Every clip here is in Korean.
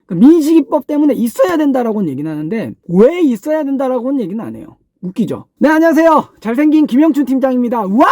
그러니까 민식이법 때문에 있어야 된다라고는 얘기는 하는데 왜 있어야 된다라고는 얘기는 안 해요. 웃기죠? 네, 안녕하세요. 잘생긴 김영춘 팀장입니다. 와!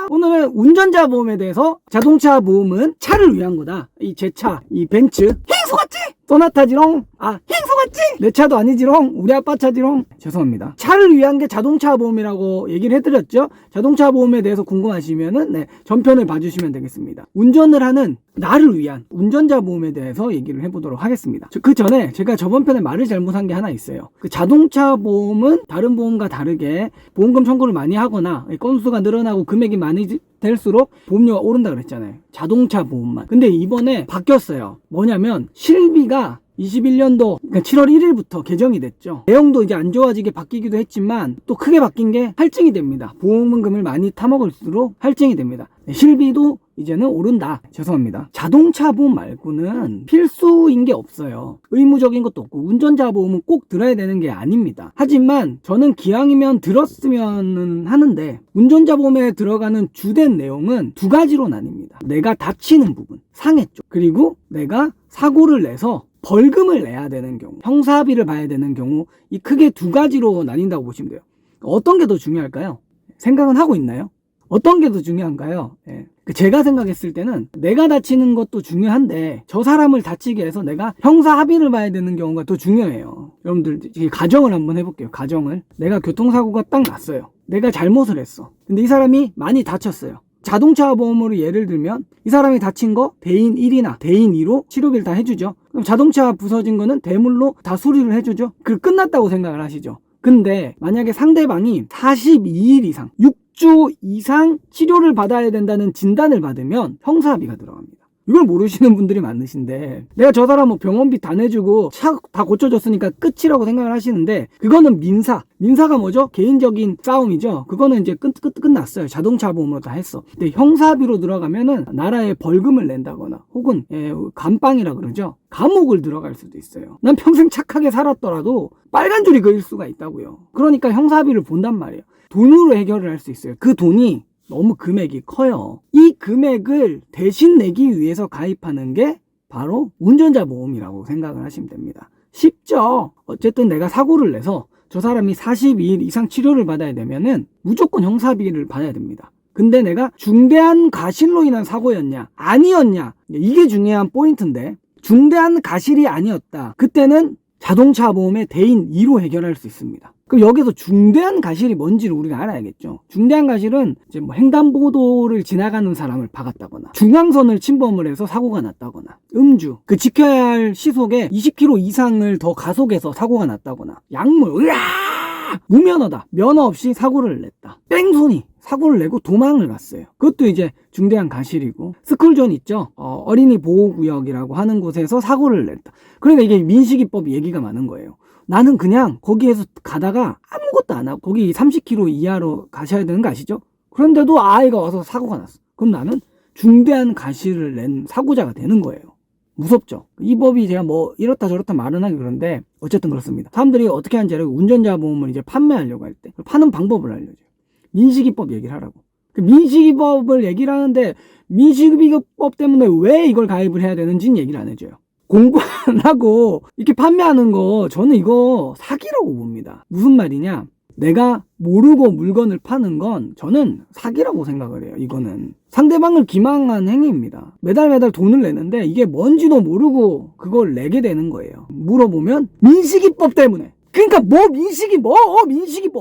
오늘은 운전자 보험에 대해서 자동차 보험은 차를 위한 거다. 이 제 차, 이 벤츠. 행 속았지? 소나타지롱. 행 속았지? 내 차도 아니지롱. 우리 아빠 차지롱. 죄송합니다. 차를 위한 게 자동차 보험이라고 얘기를 해드렸죠. 자동차 보험에 대해서 궁금하시면은 전편을 봐주시면 되겠습니다. 운전을 하는 나를 위한 운전자 보험에 대해서 얘기를 해보도록 하겠습니다. 그 전에 제가 저번 편에 말을 잘못한 게 하나 있어요. 그 자동차 보험은 다른 보험과 다르게 보험금 청구를 많이 하거나 건수가 늘어나고 금액이 많이 될수록 보험료가 오른다 그랬잖아요. 자동차 보험만. 근데 이번에 바뀌었어요. 뭐냐면 실비가 21년도 그러니까 7월 1일부터 개정이 됐죠. 내용도 이제 안 좋아지게 바뀌기도 했지만 또 크게 바뀐 게 할증이 됩니다. 보험금을 많이 타먹을수록 할증이 됩니다. 실비도 이제는 오른다. 죄송합니다. 자동차 보험 말고는 필수인 게 없어요. 의무적인 것도 없고 운전자 보험은 꼭 들어야 되는 게 아닙니다. 하지만 저는 기왕이면 들었으면 하는데 운전자 보험에 들어가는 주된 내용은 두 가지로 나뉩니다. 내가 다치는 부분, 상해 쪽, 그리고 내가 사고를 내서 벌금을 내야 되는 경우, 형사비를 봐야 되는 경우, 이 크게 두 가지로 나뉜다고 보시면 돼요. 어떤 게 더 중요할까요? 생각은 하고 있나요? 어떤 게 더 중요한가요? 제가 생각했을 때는 내가 다치는 것도 중요한데 저 사람을 다치게 해서 내가 형사 합의를 봐야 되는 경우가 더 중요해요. 여러분들 가정을 한번 해볼게요. 가정을. 내가 교통사고가 딱 났어요. 내가 잘못을 했어. 근데 이 사람이 많이 다쳤어요. 자동차 보험으로 예를 들면 이 사람이 다친 거 대인 1이나 대인 2로 치료비를 다 해주죠. 그럼 자동차 부서진 거는 대물로 다 수리를 해주죠. 그 끝났다고 생각을 하시죠. 근데 만약에 상대방이 42일 이상 6주 이상 치료를 받아야 된다는 진단을 받으면 형사합의가 들어갑니다. 이걸 모르시는 분들이 많으신데 내가 저 사람 뭐 병원비 다 내주고 차 다 고쳐줬으니까 끝이라고 생각을 하시는데 그거는 민사가 뭐죠? 개인적인 싸움이죠. 그거는 이제 끝났어요. 자동차 보험으로 다 했어. 근데 형사합의로 들어가면은 나라에 벌금을 낸다거나 혹은 감빵이라 그러죠. 감옥을 들어갈 수도 있어요. 난 평생 착하게 살았더라도 빨간 줄이 그일 수가 있다고요. 그러니까 형사합의를 본단 말이에요. 돈으로 해결을 할 수 있어요. 그 돈이 너무 금액이 커요. 이 금액을 대신 내기 위해서 가입하는 게 바로 운전자 보험이라고 생각을 하시면 됩니다. 쉽죠? 어쨌든 내가 사고를 내서 저 사람이 42일 이상 치료를 받아야 되면은 무조건 형사비를 받아야 됩니다. 근데 내가 중대한 가실로 인한 사고였냐 아니었냐 이게 중요한 포인트인데 중대한 가실이 아니었다. 그때는 자동차 보험의 대인 2로 해결할 수 있습니다. 그럼 여기서 중대한 가실이 뭔지를 우리가 알아야겠죠. 중대한 가실은 이제 뭐 횡단보도를 지나가는 사람을 박았다거나 중앙선을 침범을 해서 사고가 났다거나 음주, 그 지켜야 할 시속에 20km 이상을 더 가속해서 사고가 났다거나 약물, 무면허다. 면허 없이 사고를 냈다. 뺑소니 사고를 내고 도망을 갔어요. 그것도 이제 중대한 가실이고 스쿨존 있죠. 어린이 보호구역이라고 하는 곳에서 사고를 냈다. 그러니까 이게 민식이법 얘기가 많은 거예요. 나는 그냥 거기에서 가다가 아무것도 안 하고 거기 30km 이하로 가셔야 되는 거 아시죠? 그런데도 아이가 와서 사고가 났어. 그럼 나는 중대한 가실을 낸 사고자가 되는 거예요. 무섭죠? 이 법이 제가 뭐 이렇다 저렇다 말은 하기 그런데 어쨌든 그렇습니다. 사람들이 어떻게 하는지 알고 운전자 보험을 이제 판매하려고 할 때 파는 방법을 알려줘요. 민식이법 얘기를 하라고. 민식이법을 얘기를 하는데 민식이법 때문에 왜 이걸 가입을 해야 되는지는 얘기를 안 해줘요. 공부 안 하고 이렇게 판매하는 거 저는 이거 사기라고 봅니다. 무슨 말이냐? 내가 모르고 물건을 파는 건 저는 사기라고 생각을 해요. 이거는 상대방을 기망한 행위입니다. 매달 돈을 내는데 이게 뭔지도 모르고 그걸 내게 되는 거예요. 물어보면 민식이법 때문에. 그러니까 민식이 뭐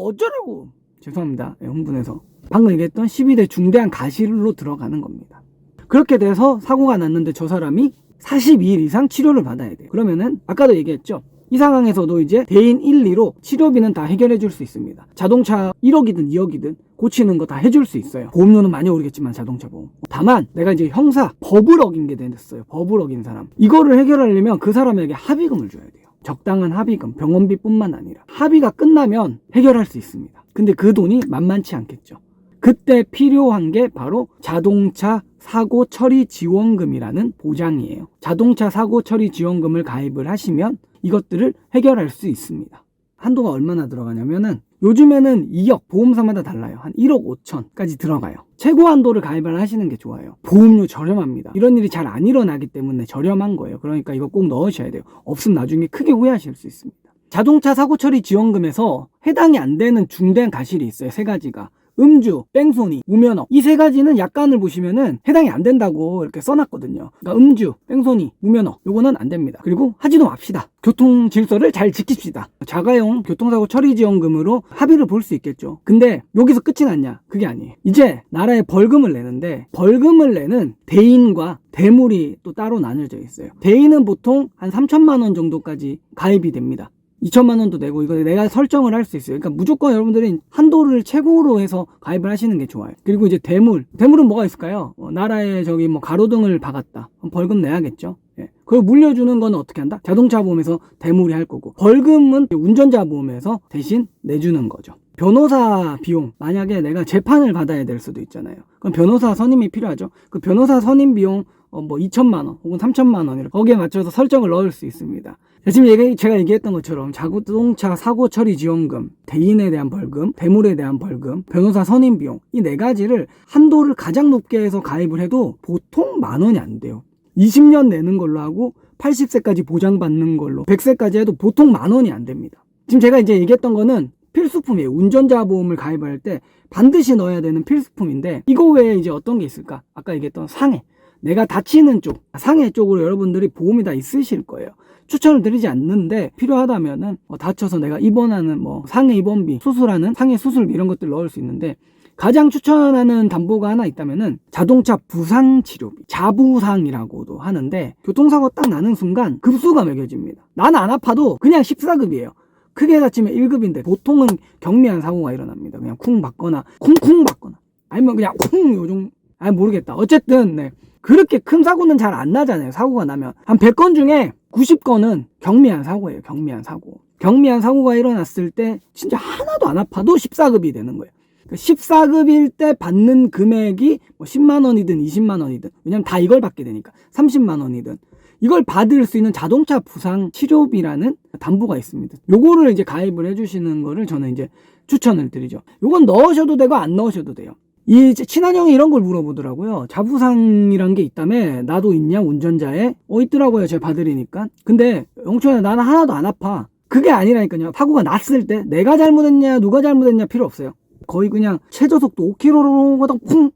어쩌라고. 죄송합니다. 흥분해서. 방금 얘기했던 12대 중대한 가실로 들어가는 겁니다. 그렇게 돼서 사고가 났는데 저 사람이 42일 이상 치료를 받아야 돼요. 그러면은 아까도 얘기했죠. 이 상황에서도 이제 대인 1, 2로 치료비는 다 해결해 줄 수 있습니다. 자동차 1억이든 2억이든 고치는 거 다 해줄 수 있어요. 보험료는 많이 오르겠지만 자동차 보험. 다만 내가 이제 형사 법을 어긴 게 됐어요. 법을 어긴 사람. 이거를 해결하려면 그 사람에게 합의금을 줘야 돼요. 적당한 합의금, 병원비뿐만 아니라 합의가 끝나면 해결할 수 있습니다. 근데 그 돈이 만만치 않겠죠. 그때 필요한 게 바로 자동차 사고 처리 지원금이라는 보장이에요. 자동차 사고 처리 지원금을 가입을 하시면 이것들을 해결할 수 있습니다. 한도가 얼마나 들어가냐면은 요즘에는 2억, 보험사마다 달라요. 한 1억 5천까지 들어가요. 최고 한도를 가입을 하시는 게 좋아요. 보험료 저렴합니다. 이런 일이 잘 안 일어나기 때문에 저렴한 거예요. 그러니까 이거 꼭 넣으셔야 돼요. 없으면 나중에 크게 후회하실 수 있습니다. 자동차 사고 처리 지원금에서 해당이 안 되는 중대한 과실이 있어요. 3가지가. 음주, 뺑소니, 무면허. 이 3가지는 약관을 보시면은 해당이 안 된다고 이렇게 써놨거든요. 그러니까 음주, 뺑소니, 무면허. 요거는 안 됩니다. 그리고 하지도 맙시다. 교통 질서를 잘 지킵시다. 자가용 교통사고 처리 지원금으로 합의를 볼 수 있겠죠. 근데 여기서 끝이 났냐? 그게 아니에요. 이제 나라에 벌금을 내는데 벌금을 내는 대인과 대물이 또 따로 나뉘어져 있어요. 대인은 보통 한 3천만 원 정도까지 가입이 됩니다. 2천만 원도 내고 이거 내가 설정을 할 수 있어요. 그러니까 무조건 여러분들이 한도를 최고로 해서 가입을 하시는 게 좋아요. 그리고 이제 대물은 뭐가 있을까요? 나라에 저기 뭐 가로등을 박았다. 벌금 내야겠죠. 예. 그리고 물려주는 거는 어떻게 한다? 자동차 보험에서 대물이 할 거고, 벌금은 운전자 보험에서 대신 내주는 거죠. 변호사 비용, 만약에 내가 재판을 받아야 될 수도 있잖아요. 그럼 변호사 선임이 필요하죠. 그 변호사 선임 비용 뭐 2천만 원 혹은 3천만 원 거기에 맞춰서 설정을 넣을 수 있습니다. 지금 제가 얘기했던 것처럼 자동차 사고 처리 지원금, 대인에 대한 벌금, 대물에 대한 벌금, 변호사 선임 비용, 이 4가지를 한도를 가장 높게 해서 가입을 해도 보통 10,000원이 안 돼요. 20년 내는 걸로 하고 80세까지 보장받는 걸로 100세까지 해도 보통 10,000원이 안 됩니다. 지금 제가 이제 얘기했던 거는 필수품이에요. 운전자 보험을 가입할 때 반드시 넣어야 되는 필수품인데, 이거 외에 이제 어떤 게 있을까? 아까 얘기했던 상해. 내가 다치는 쪽, 상해 쪽으로 여러분들이 보험이 다 있으실 거예요. 추천을 드리지 않는데 필요하다면은 다쳐서 내가 입원하는 상해 입원비, 수술하는 상해 수술비 이런 것들 넣을 수 있는데, 가장 추천하는 담보가 하나 있다면은 자동차 부상 치료비, 자부상이라고도 하는데, 교통사고 딱 나는 순간 급수가 매겨집니다. 나는 안 아파도 그냥 14급이에요. 크게 다치면 1급인데 보통은 경미한 사고가 일어납니다. 그냥 쿵 받거나 쿵쿵 받거나 아니면 그냥 쿵 요정, 모르겠다. 어쨌든 네. 그렇게 큰 사고는 잘 안 나잖아요. 사고가 나면 한 100건 중에 90건은 경미한 사고예요. 경미한 사고. 경미한 사고가 일어났을 때 진짜 하나도 안 아파도 14급이 되는 거예요. 14급일 때 받는 금액이 10만 원이든 20만 원이든, 왜냐면 다 이걸 받게 되니까 30만 원이든 이걸 받을 수 있는 자동차 부상 치료비라는 담보가 있습니다. 요거를 이제 가입을 해주시는 거를 저는 이제 추천을 드리죠. 요건 넣으셔도 되고 안 넣으셔도 돼요. 이 친한 형이 이런 걸 물어보더라고요. 자부상이란 게 있다며, 나도 있냐 운전자에? 있더라고요. 제가 받으리니까. 근데 영초야 나는 하나도 안 아파. 그게 아니라니까요. 사고가 났을 때 내가 잘못했냐 누가 잘못했냐 필요 없어요. 거의 그냥 최저속도 5km로 가다 쿵,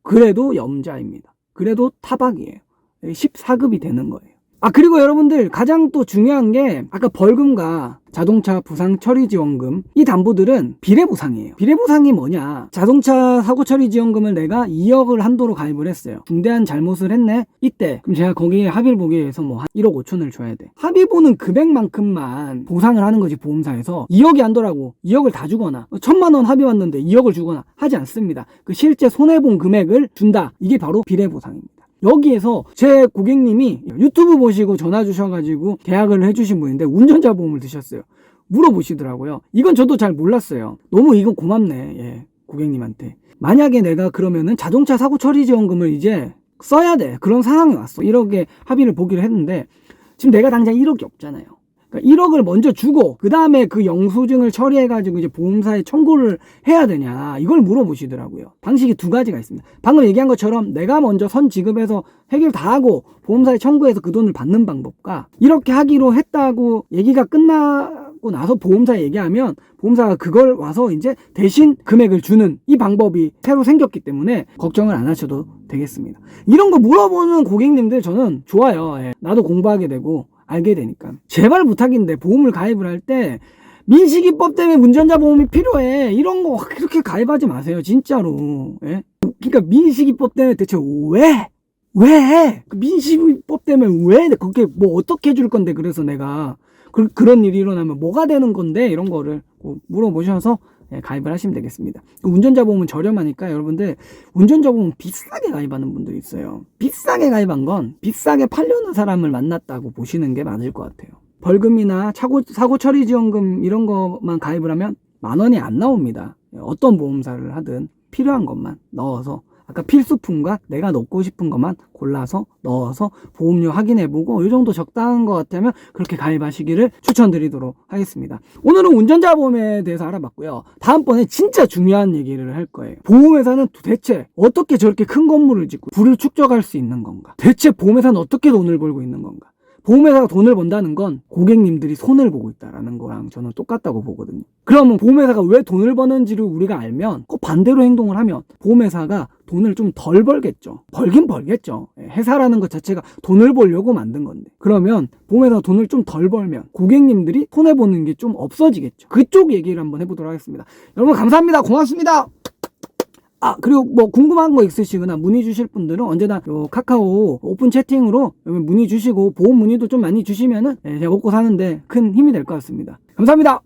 그래도 염자입니다. 그래도 타박이에요. 14급이 되는 거예요. 그리고 여러분들 가장 또 중요한 게, 아까 벌금과 자동차 부상 처리 지원금, 이 담보들은 비례보상이에요. 비례보상이 뭐냐? 자동차 사고 처리 지원금을 내가 2억을 한도로 가입을 했어요. 중대한 잘못을 했네? 이때 그럼 제가 거기에 합의를 보기 위해서 한 1억 5천을 줘야 돼. 합의 보는 금액만큼만 보상을 하는 거지. 보험사에서 2억이 한도라고 2억을 다 주거나 1,000만 원 합의 왔는데 2억을 주거나 하지 않습니다. 그 실제 손해본 금액을 준다. 이게 바로 비례보상입니다. 여기에서 제 고객님이 유튜브 보시고 전화 주셔가지고 계약을 해주신 분인데 운전자 보험을 드셨어요. 물어보시더라고요. 이건 저도 잘 몰랐어요. 너무 이건 고맙네. 예, 고객님한테. 만약에 내가 그러면은 자동차 사고 처리 지원금을 이제 써야 돼. 그런 상황이 왔어. 1억에 합의를 보기로 했는데 지금 내가 당장 1억이 없잖아요. 그러니까 1억을 먼저 주고 그 다음에 그 영수증을 처리해가지고 이제 보험사에 청구를 해야 되냐, 이걸 물어보시더라고요. 방식이 2가지가 있습니다. 방금 얘기한 것처럼 내가 먼저 선 지급해서 해결 다 하고 보험사에 청구해서 그 돈을 받는 방법과, 이렇게 하기로 했다고 얘기가 끝나고 나서 보험사에 얘기하면 보험사가 그걸 와서 이제 대신 금액을 주는, 이 방법이 새로 생겼기 때문에 걱정을 안 하셔도 되겠습니다. 이런 거 물어보는 고객님들 저는 좋아요. 예. 나도 공부하게 되고 알게 되니까. 제발 부탁인데 보험을 가입을 할 때 민식이법 때문에 운전자 보험이 필요해, 이런 거 그렇게 가입하지 마세요. 진짜로. 예? 그러니까 민식이법 때문에 대체 왜? 그 민식이법 때문에 왜? 그게 뭐 어떻게 해줄 건데, 그래서 내가 그런 일이 일어나면 뭐가 되는 건데, 이런 거를 물어보셔서 가입을 하시면 되겠습니다. 운전자 보험은 저렴하니까 여러분들 운전자 보험 비싸게 가입하는 분들이 있어요. 비싸게 가입한 건 비싸게 팔려는 사람을 만났다고 보시는 게 맞을 것 같아요. 벌금이나 사고 처리 지원금 이런 것만 가입을 하면 10,000원이 안 나옵니다. 어떤 보험사를 하든 필요한 것만 넣어서 아까 필수품과 내가 넣고 싶은 것만 골라서 넣어서 보험료 확인해보고 이 정도 적당한 것 같다면 그렇게 가입하시기를 추천드리도록 하겠습니다. 오늘은 운전자 보험에 대해서 알아봤고요. 다음번에 진짜 중요한 얘기를 할 거예요. 보험회사는 도대체 어떻게 저렇게 큰 건물을 짓고 부를 축적할 수 있는 건가? 대체 보험회사는 어떻게 돈을 벌고 있는 건가? 보험회사가 돈을 번다는 건 고객님들이 손을 보고 있다는 거랑 저는 똑같다고 보거든요. 그러면 보험회사가 왜 돈을 버는지를 우리가 알면 꼭 반대로 행동을 하면 보험회사가 돈을 좀 덜 벌겠죠. 벌긴 벌겠죠. 회사라는 것 자체가 돈을 벌려고 만든 건데. 그러면 보험회사가 돈을 좀 덜 벌면 고객님들이 손해보는 게 좀 없어지겠죠. 그쪽 얘기를 한번 해보도록 하겠습니다. 여러분 감사합니다. 고맙습니다. 그리고 뭐 궁금한 거 있으시거나 문의 주실 분들은 언제나 요 카카오 오픈 채팅으로 문의 주시고 보험 문의도 좀 많이 주시면은 제가 먹고 사는데 큰 힘이 될 것 같습니다. 감사합니다.